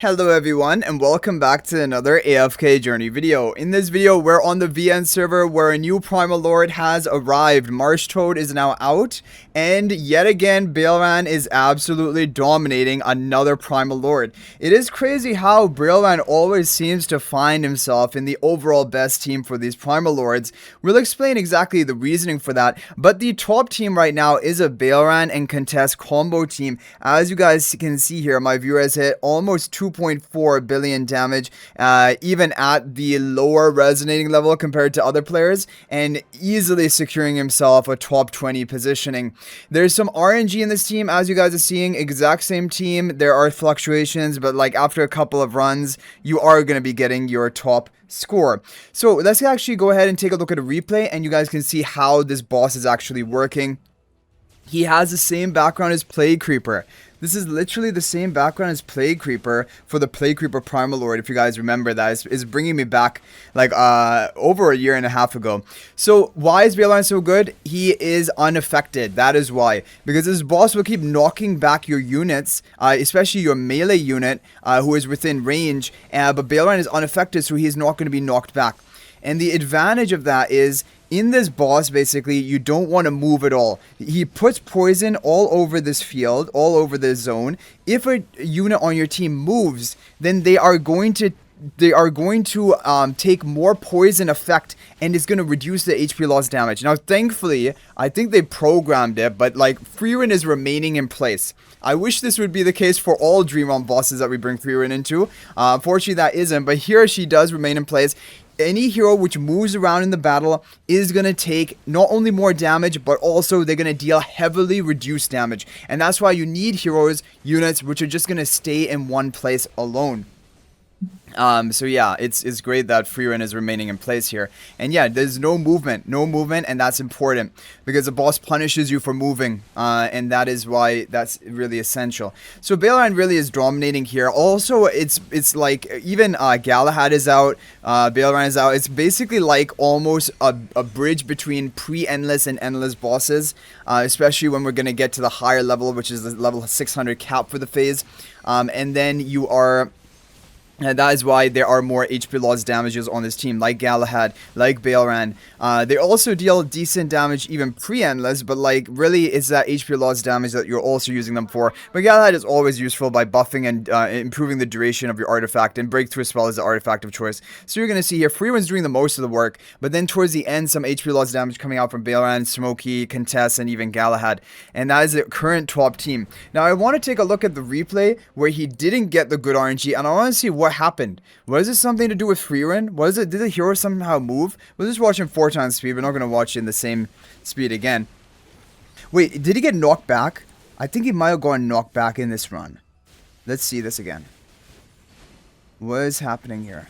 Hello everyone and welcome back to another AFK journey video. In this video we're on the VN server where a new Primal Lord has arrived. Marshtoad is now out and yet again Baelran is absolutely dominating another Primal Lord. It is crazy how Baelran always seems to find himself in the overall best team for these Primal Lords. We'll explain exactly the reasoning for that, but the top team right now is a Baelran and Contess combo team. As you guys can see here, my viewer has hit almost 2.4 billion damage, even at the lower resonating level compared to other players, and easily securing himself a top 20 positioning. There's some RNG in this team, as you guys are seeing. Exact same team. There are fluctuations, but like after a couple of runs, you are going to be getting your top score. So let's actually go ahead and take a look at a replay, and you guys can see how this boss is actually working. He has the same background as Plague Creeper. This is literally the same background as Plague Creeper for the Plague Creeper Primal Lord. If you guys remember, that is bringing me back like over a year and a half ago. So why is Baelran so good? He is unaffected. That is why. Because this boss will keep knocking back your units, especially your melee unit who is within range. But Baelran is unaffected, so he is not going to be knocked back. And the advantage of that is, in this boss, basically, you don't want to move at all. He puts poison all over this field, all over this zone. If a unit on your team moves, then they are going to take more poison effect, and it's going to reduce the HP loss damage. Now, thankfully, I think they programmed it, but like Freerin is remaining in place. I wish this would be the case for all Dream Realm bosses that we bring Freerin into. Unfortunately, that isn't, but here she does remain in place. Any hero which moves around in the battle is going to take not only more damage, but also they're going to deal heavily reduced damage. And that's why you need heroes, units, which are just going to stay in one place alone. So yeah, it's great that Freerin is remaining in place here. And yeah, there's no movement, and that's important because the boss punishes you for moving, and that is why that's really essential. So Baelran really is dominating here. Also, it's like even Galahad is out, Baelran is out. It's basically like almost a bridge between pre-endless and endless bosses, especially when we're gonna get to the higher level, which is the level 600 cap for the phase, and then you are. And that is why there are more HP loss damages on this team, like Galahad, like Baelran. They also deal decent damage even pre-endless, but like really it's that HP loss damage that you're also using them for. But Galahad is always useful by buffing and improving the duration of your artifact, and Breakthrough Spell is the artifact of choice. So you're going to see here, Freerin's doing the most of the work, but then towards the end, some HP loss damage coming out from Baelran, Smokey, Contess, and even Galahad. And that is the current top team. Now I want to take a look at the replay where he didn't get the good RNG, and I want to see what happened. Was this something to do with Freerin? Did the hero somehow move? We're just watching 4 times speed. We're not going to watch it in the same speed again. Wait, did he get knocked back? I think he might have gotten knocked back in this run. Let's see this again. What is happening here?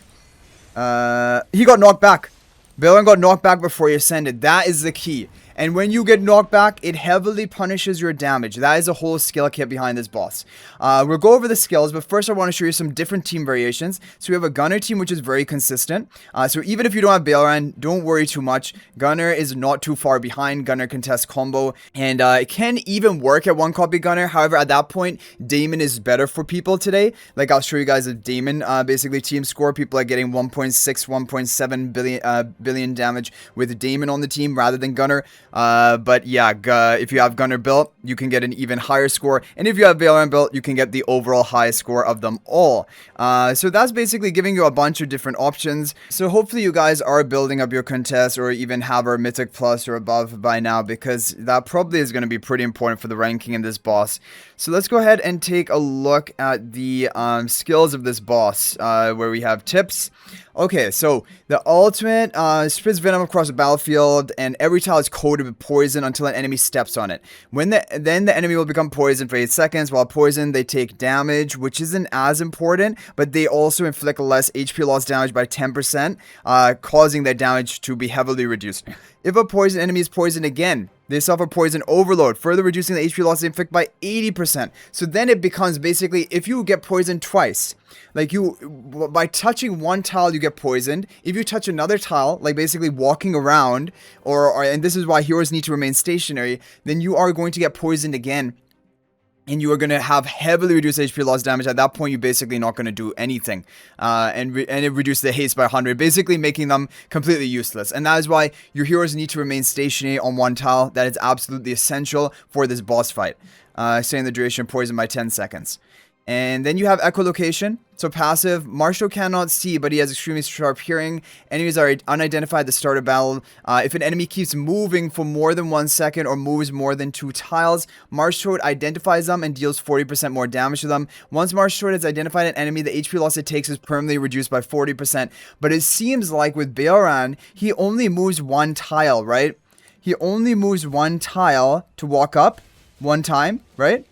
He got knocked back. Baelran got knocked back before he ascended. That is the key. And when you get knocked back, it heavily punishes your damage. That is a whole skill kit behind this boss. We'll go over the skills, but first I want to show you some different team variations. So we have a Gunner team, which is very consistent. So even if you don't have Baelran, don't worry too much. Gunner is not too far behind Gunner Contest combo. And it can even work at 1 copy Gunner. However, at that point, Damon is better for people today. Like I'll show you guys a Damon basically team score. People are getting 1.6, 1.7 billion damage with Damon on the team rather than Gunner. But yeah, if you have Gunner built, you can get an even higher score. And if you have Baelran built, you can get the overall highest score of them all. So that's basically giving you a bunch of different options. So hopefully you guys are building up your Contest or even have our Mythic Plus or above by now, because that probably is going to be pretty important for the ranking in this boss. So let's go ahead and take a look at the skills of this boss, where we have tips. Okay, so the ultimate spreads venom across the battlefield, and every tile is coated with poison until an enemy steps on it. Then the enemy will become poisoned for 8 seconds. While poisoned, they take damage, which isn't as important, but they also inflict less HP loss damage by 10%, causing their damage to be heavily reduced. If a poison enemy is poisoned again, they suffer poison overload, further reducing the HP loss they inflict by 80%. So then it becomes basically, if you get poisoned twice, like by touching one tile you get poisoned. If you touch another tile, like basically walking around, and this is why heroes need to remain stationary, then you are going to get poisoned again. and you are going to have heavily reduced HP loss damage. At that point, you're basically not going to do anything. And it reduces the haste by 100, basically making them completely useless. And that is why your heroes need to remain stationary on one tile. That is absolutely essential for this boss fight. Saying the duration poison by 10 seconds. And then you have echolocation. So passive, Marshtoad cannot see, but he has extremely sharp hearing. Enemies are unidentified at the start of battle. If an enemy keeps moving for more than 1 second or moves more than 2 tiles, Marshtoad identifies them and deals 40% more damage to them. Once Marshtoad has identified an enemy, the HP loss it takes is permanently reduced by 40%. But it seems like with Baelran, he only moves 1 tile, right? He only moves 1 tile to walk up 1 time, right?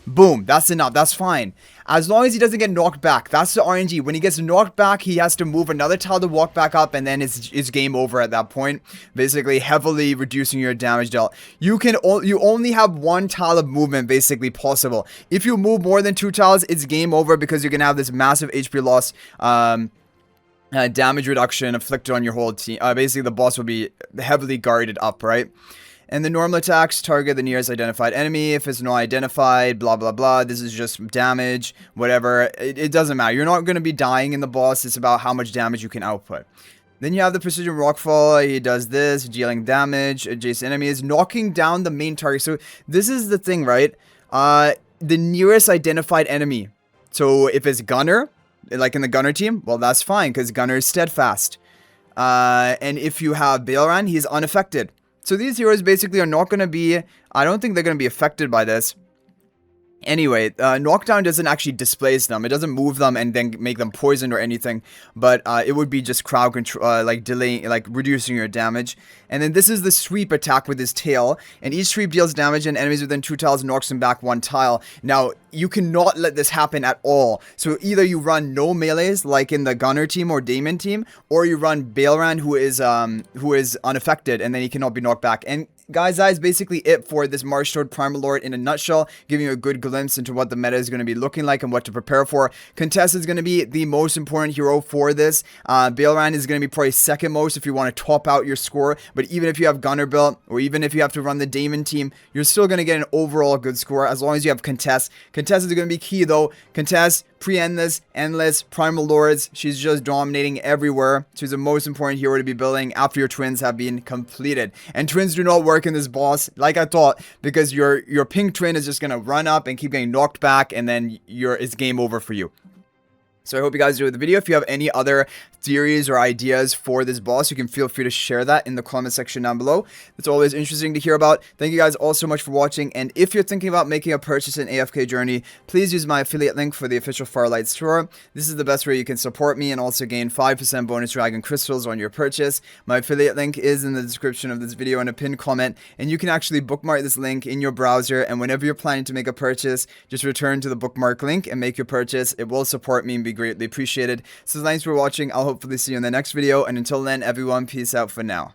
Boom, that's enough, that's fine. As long as he doesn't get knocked back, that's the RNG. When he gets knocked back, he has to move another tile to walk back up, and then it's game over at that point. Basically, heavily reducing your damage dealt. You only have 1 tile of movement basically possible. If you move more than 2 tiles, it's game over because you're gonna have this massive HP loss. Damage reduction inflicted on your whole team. Basically, the boss will be heavily guarded up, right? And the normal attacks target the nearest identified enemy. If it's not identified, blah, blah, blah. This is just damage, whatever. It doesn't matter. You're not going to be dying in the boss. It's about how much damage you can output. Then you have the precision rockfall. He does this, dealing damage, adjacent enemies, knocking down the main target. So this is the thing, right? The nearest identified enemy. So if it's Gunner, like in the Gunner team, well, that's fine because Gunner is steadfast. And if you have Baelran, he's unaffected. So these heroes basically are not going to be, I don't think they're going to be affected by this. Anyway, knockdown doesn't actually displace them. It doesn't move them and then make them poisoned or anything. But it would be just crowd control, like delaying, like reducing your damage. And then this is the sweep attack with his tail. And each sweep deals damage and enemies within 2 tiles knocks them back 1 tile. Now, you cannot let this happen at all. So either you run no melees like in the Gunner team or Damon team, or you run Baelran who is unaffected and then he cannot be knocked back. And guys, that is basically it for this Marshtoad Primal Lord in a nutshell, giving you a good glimpse into what the meta is going to be looking like and what to prepare for. Contess is going to be the most important hero for this. Baelran is going to be probably second most if you want to top out your score, but even if you have Gunner built, or even if you have to run the Damon team, you're still going to get an overall good score as long as you have Contess. Contess is going to be key though. Contess, pre-endless, endless, Primal Lords, she's just dominating everywhere. She's the most important hero to be building after your twins have been completed. And twins do not work in this boss like I thought, because your pink twin is just gonna run up and keep getting knocked back, and then it's game over for you. So I hope you guys enjoyed the video. If you have any other theories or ideas for this boss, you can feel free to share that in the comment section down below. It's always interesting to hear about. Thank you guys all so much for watching. And if you're thinking about making a purchase in AFK Journey, please use my affiliate link for the official Farlight store. This is the best way you can support me and also gain 5% bonus dragon crystals on your purchase. My affiliate link is in the description of this video and a pinned comment. And you can actually bookmark this link in your browser. And whenever you're planning to make a purchase, just return to the bookmark link and make your purchase. It will support me and be greatly appreciated. So thanks for watching. I'll hopefully see you in the next video, and until then, everyone, peace out for now.